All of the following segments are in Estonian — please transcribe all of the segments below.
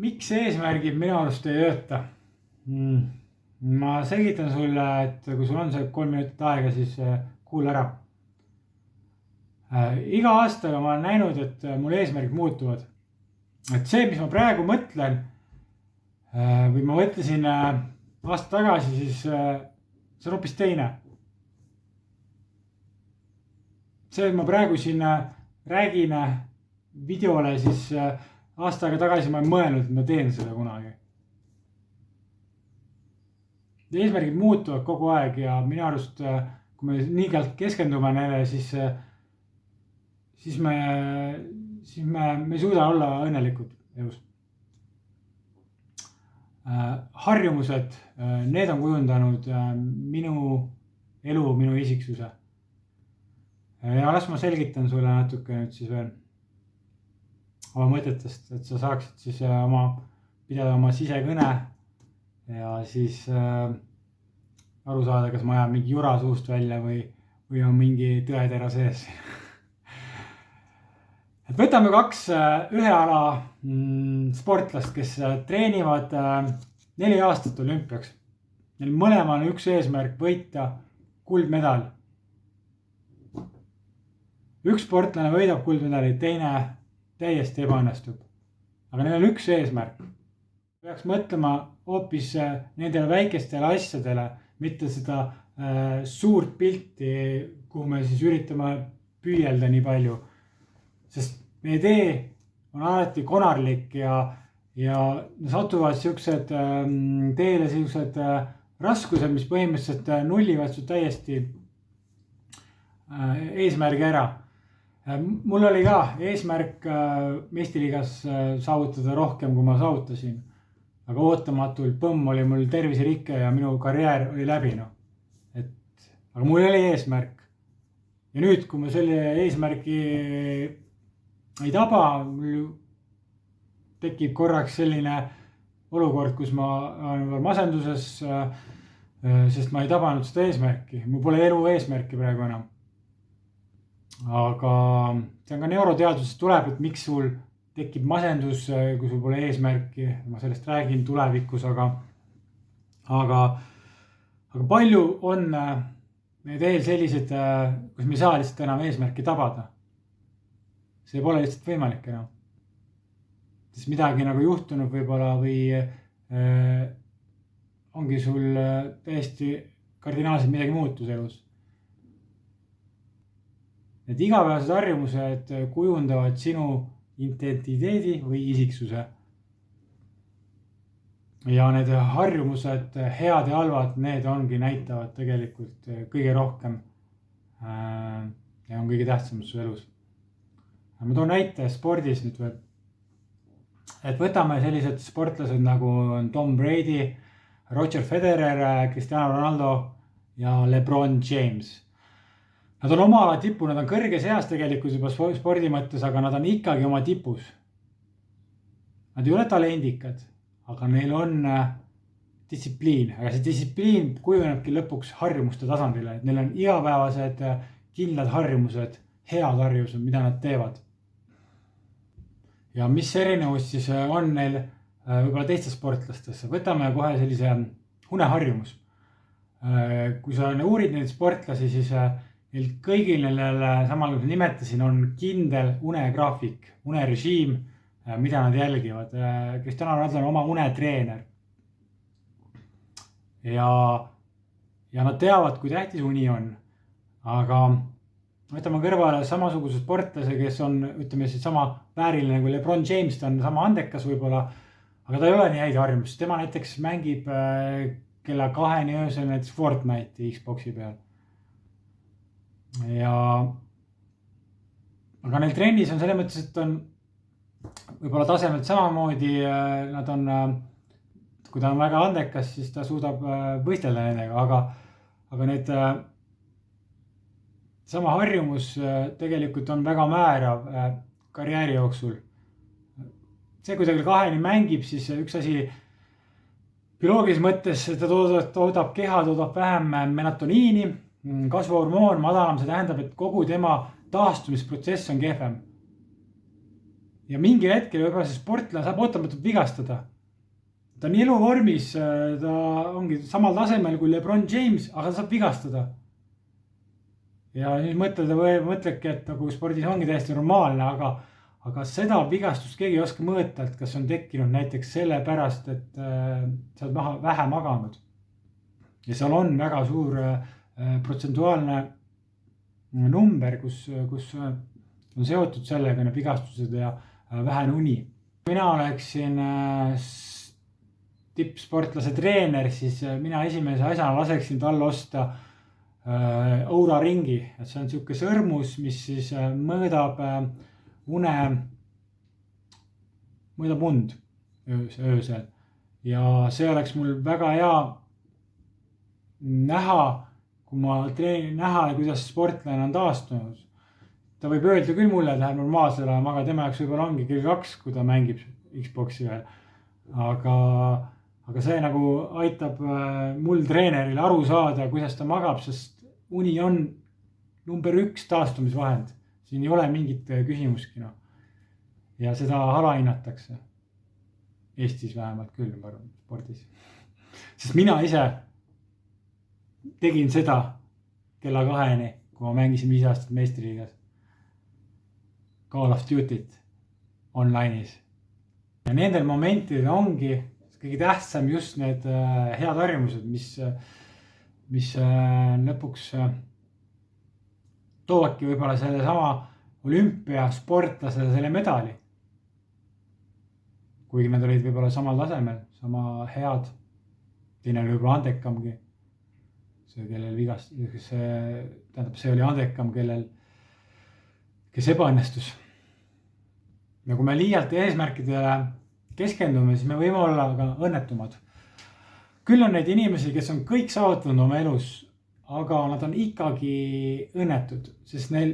Miks eesmärgid minu arust ei tööta? Ma selgitan sulle, et kui sul on see 3 minutit aega, siis kuula ära. Iga aastaga ma olen näinud, et mul eesmärgid muutuvad. Et see, mis ma praegu mõtlen, või ma mõtlesin aasta tagasi, siis see on hoopis teine. See, et ma praegu siin räägin videole, siis aasta aega tagasi ma ei mõelnud, et ma teen seda kunagi. Eesmärgid muutuvad kogu aeg ja minu arust, kui me nii keskendume neile, siis me ei suuda olla õnnelikud elus. Harjumused, need on kujundanud minu elu, minu isiksuse. Ja las ma selgitan sulle natuke nüüd siis veel oma mõtetest, et sa saaksid siis pidada oma sisekõne ja siis aru saada, kas ma ajan mingi jura suust välja või on mingi tõetera sees. Et võtame 2 ühe ala sportlast, kes treenivad 4 aastat olümpiaks. Neil mõlemal on üks eesmärk võita kuldmedal. Üks sportlane võidab kuldmedali, teine täiesti ebaõnnestub. Aga neil on üks eesmärk. Peaks mõtlema hoopis nendele väikestele asjadele, mitte seda suurt pilti, kuhu me siis üritame püüelda nii palju. Sest meie tee on alati konarlik ja satuvad teele siuksed raskused, mis põhimõtteliselt nullivad su täiesti eesmärgi ära. Mul oli ka eesmärk meistriliigas saavutada rohkem, kui ma saavutasin. Aga ootamatult põmm oli mul terviserikke ja minu karjäär oli läbi. Aga mul oli eesmärk. Ja nüüd, kui ma selle eesmärgi ei taba, mul tekib korraks selline olukord, kus ma olen masenduses, sest ma ei tabanud seda eesmärki. Mul pole elu eesmärki praegu enam. Aga see on ka neuroteadusest tuleb, et miks sul tekib masendus, kui sul pole eesmärki. Ma sellest räägin tulevikus, aga palju on meie teel sellised, kus me ei saa lihtsalt enam eesmärki tabada. See pole lihtsalt võimalik enam. Sest midagi nagu juhtunud võib-olla või ongi sul täiesti kardinaalselt midagi muutus elus. Need igapäevased harjumused kujundavad sinu identiteedi või isiksuse. Ja need harjumused, head ja halvad, need ongi näitavad tegelikult kõige rohkem ja on kõige tähtsam su elus. Ma toon näite spordis nüüd või. Et võtame sellised sportlased nagu Tom Brady, Roger Federer, Cristiano Ronaldo ja LeBron James. Nad on oma tipu, nad on kõrges eas tegelikult juba spordi mõttes, aga nad on ikkagi oma tipus. Nad ei ole talendikad, aga neil on distsipliin. Aga see distsipliin kujunebki lõpuks harjumuste tasandile. Et neil on igapäevased kindlad harjumused, head harjumused, mida nad teevad. Ja mis erinevus siis on neil võib-olla teistes sportlastesse? Võtame kohe sellise uneharjumus. Kui sa uurid neid sportlasi, siis neil kõigil samal kui nimetasin on kindel unegraafik, unerežiim, mida nad jälgivad. Cristiano Ronaldo on oma unetreener. Ja nad teavad, kui tähtis uni on. Aga võtame kõrvale samasuguse sportlase, kes on, ütleme siis sama vääriline kui LeBron James, ta on sama andekas võib-olla, aga ta ei ole nii häid harjumus. Tema näiteks mängib kella 2 öösel näiteks Fortnite'i Xboxi peal. Aga neil trennis on selle mõttes, et on võib-olla tasemelt samamoodi, nad on, kui ta on väga andekas, siis ta suudab võistelda nendega, aga need sama harjumus tegelikult on väga määrav karjääri jooksul. See, kui ta kell 2 mängib, siis üks asi bioloogilises mõttes ta toodab keha, toodab vähem melatoniini, kasvuhormoon madalam, see tähendab, et kogu tema taastumisprotsess on kehvem. ja mingil hetkel võib-olla see sportlane saab ootamatult vigastada. Ta on eluvormis, ta ongi samal tasemel kui LeBron James, aga ta saab vigastada. Ja nüüd mõtledki, et nagu spordis ongi täiesti normaalne, aga seda vigastust keegi ei oska mõõta, et kas on tekkinud näiteks selle pärast, et sa oled vähe maganud. Ja seal on väga suur protsentuaalne number, kus on seotud sellega need vigastused ja vähene uni. Mina oleksin tippsportlase treener, siis mina esimese asjana laseksin tal osta Oura ringi, et see on siuke sõrmus, mis siis mõõdab und öösel. Ja see oleks mul väga hea näha, kui ma näha, kuidas sportlane on taastunud. Ta võib öelda küll mulle, et läheb normaalsele, aga tema jaoks võib-olla ongi kell 2, kui ta mängib Xboxi veel. Aga see nagu aitab mul treeneril aru saada, kuidas ta magab, sest uni on number 1 taastumisvahend. Siin ei ole mingit küsimuski. Ja seda alahinnatakse. Eestis vähemalt küll, ma arvan, spordis. Sest mina ise tegin seda kella 2-ni, kui ma mängisin 5 aastat meistriliigas. Call of Duty't online'is. Ja nendel momentidel ongi kõige tähtsam just need head harjumused, mis lõpuks toovadki võib-olla selle sama olümpiasportlasele selle medali. Kuigi nad olid võib-olla samal tasemel, sama head. Teine oli võib-olla andekamgi. See, kellel see oli andekam, kes ebaõnnestus. Ja kui me liialt eesmärkidele keskendume, siis me võime olla ka õnnetumad. Küll on neid inimesi, kes on kõik saavutanud oma elus, aga nad on ikkagi õnnetud, sest neil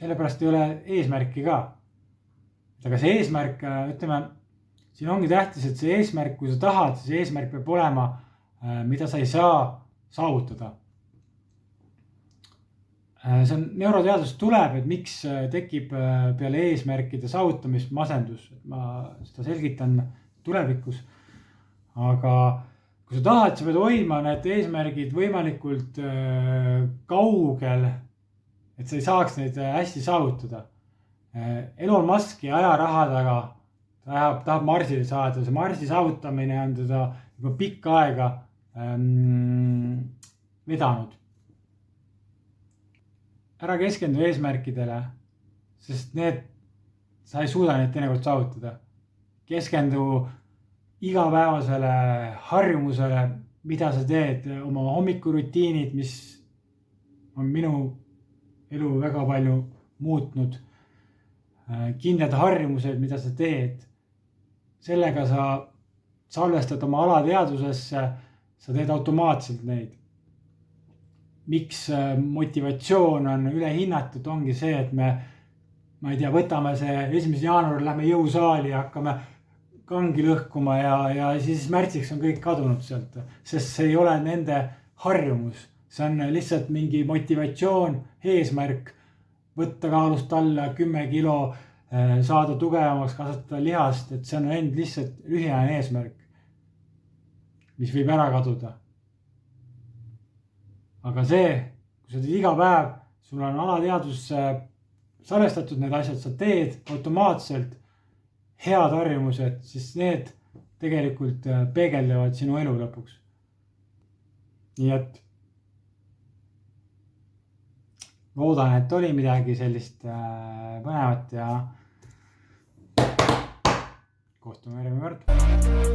sellepärast ei ole eesmärki ka. Aga see eesmärk, ütleme, siin ongi tähtis, et see eesmärk, kui sa tahad, siis eesmärk peab olema, mida sa ei saa saavutada. See on neuroteadus tuleb, et miks tekib peale eesmärkide saavutamist masendus. Ma seda selgitan tulevikus. Aga kui sa tahad, sa pead hoidma need eesmärgid võimalikult kaugel, et sa ei saaks neid hästi saavutada. Elon Musk ja ajaraha taga tahab Marsile saada. See Marsi saavutamine on teda juba pikka aega vedanud. Ära keskendu eesmärkidele, sest sa ei suuda neid teinekord saavutada. Keskendu igapäevasele harjumusele, mida sa teed, oma hommikurutiinid, mis on minu elu väga palju muutnud. Kindlad harjumused, mida sa teed. Sellega sa salvestad oma alateadvusesse, sa teed automaatselt neid. Miks motivatsioon on ülehinnatud, ongi see, et ma ei tea, võtame see 1. jaanuar, lähme jõusaali ja hakkame kangi lõhkuma ja siis märtsiks on kõik kadunud sealt. Sest see ei ole nende harjumus. See on lihtsalt mingi motivatsioon, eesmärk, võtta kaalust alla 10 kilo, saada tugevamaks, kasvatada lihast, et see on lihtsalt lühiajaline eesmärk, mis võib ära kaduda. Aga see, kui sa teed iga päev, sul on alateadvus salvestatud need asjad, sa teed automaatselt head harjumused, siis need tegelikult peegeldavad sinu elu lõpuks. Nii et loodan, et oli midagi sellist põnevat ja kohtume järgmine kord.